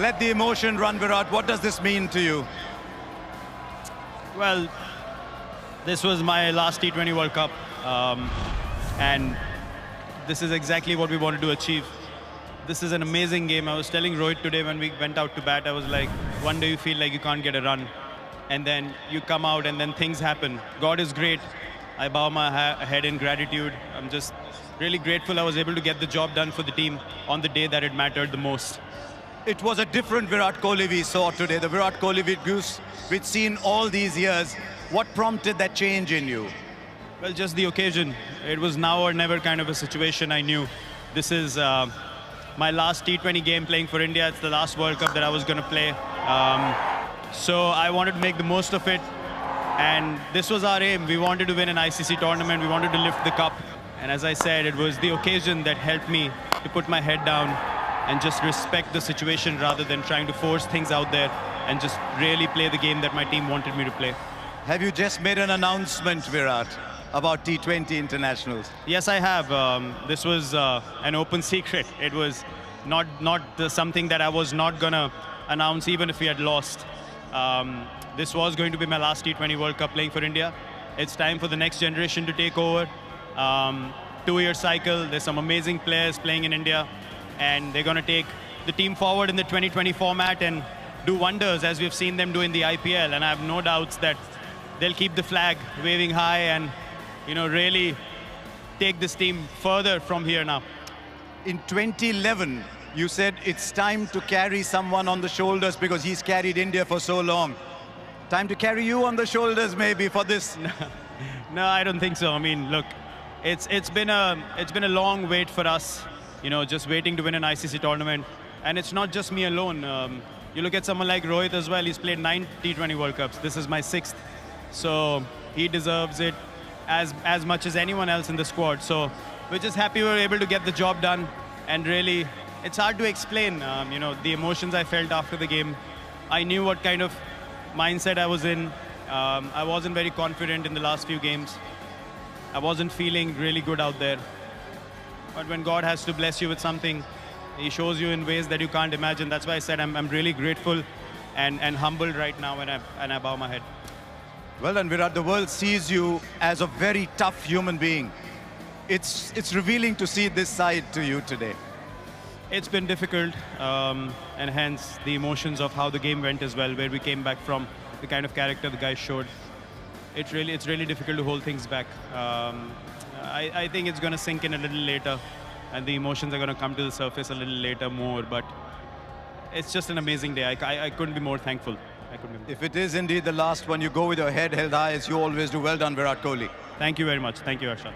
Let the emotion run, Virat. What does this mean to you? Well, this was my last T20 World Cup, and this is exactly what we wanted to achieve. This is an amazing game. I was telling Rohit today when we went out to bat, I was like, one day you feel like you can't get a run, and then you come out and then things happen. God is great. I bow my head in gratitude. I'm just really grateful I was able to get the job done for the team on the day that it mattered the most. It was a different Virat Kohli we saw today, the Virat Kohli we'd seen all these years. What prompted that change in you? Well, just the occasion. It was now or never kind of a situation. I knew this is my last T20 game playing for India. It's the last World Cup that I was going to play. So I wanted to make the most of it. And this was our aim. We wanted to win an ICC tournament. We wanted to lift the cup. And as I said, it was the occasion that helped me to put my head down and just respect the situation rather than trying to force things out there and just really play the game that my team wanted me to play. Have you just made an announcement, Virat, about T20 internationals? Yes, I have. This was an open secret. It was not something that I was not going to announce even if we had lost. This was going to be my last T20 World Cup playing for India. It's time for the next generation to take over. 2-year cycle. There's some amazing players playing in India, and they're going to take the team forward in the 2020 format and do wonders as we've seen them do in the IPL. And I have no doubts that they'll keep the flag waving high and, you know, really take this team further from here now. In 2011, you said it's time to carry someone on the shoulders because he's carried India for so long. Time to carry you on the shoulders maybe for this. No, I don't think so. I mean, look, it's been a long wait for us, you know, just waiting to win an ICC tournament. And it's not just me alone. You look at someone like Rohit as well. He's played 9 T20 World Cups. This is my 6th. So he deserves it as much as anyone else in the squad. So we're just happy we were able to get the job done. And really, it's hard to explain, you know, the emotions I felt after the game. I knew what kind of mindset I was in. I wasn't very confident in the last few games. I wasn't feeling really good out there. But when God has to bless you with something, He shows you in ways that you can't imagine. That's why I said I'm really grateful and humbled right now when I bow my head. Well done, Virat. The world sees you as a very tough human being. It's revealing to see this side to you today. It's been difficult, and hence the emotions of how the game went as well, where we came back from, the kind of character the guys showed. It's really difficult to hold things back. I think it's going to sink in a little later, and the emotions are going to come to the surface a little later more, but it's just an amazing day. I couldn't be more thankful. If it is indeed the last one, you go with your head held high as you always do. Well done, Virat Kohli. Thank you very much. Thank you, Harshad.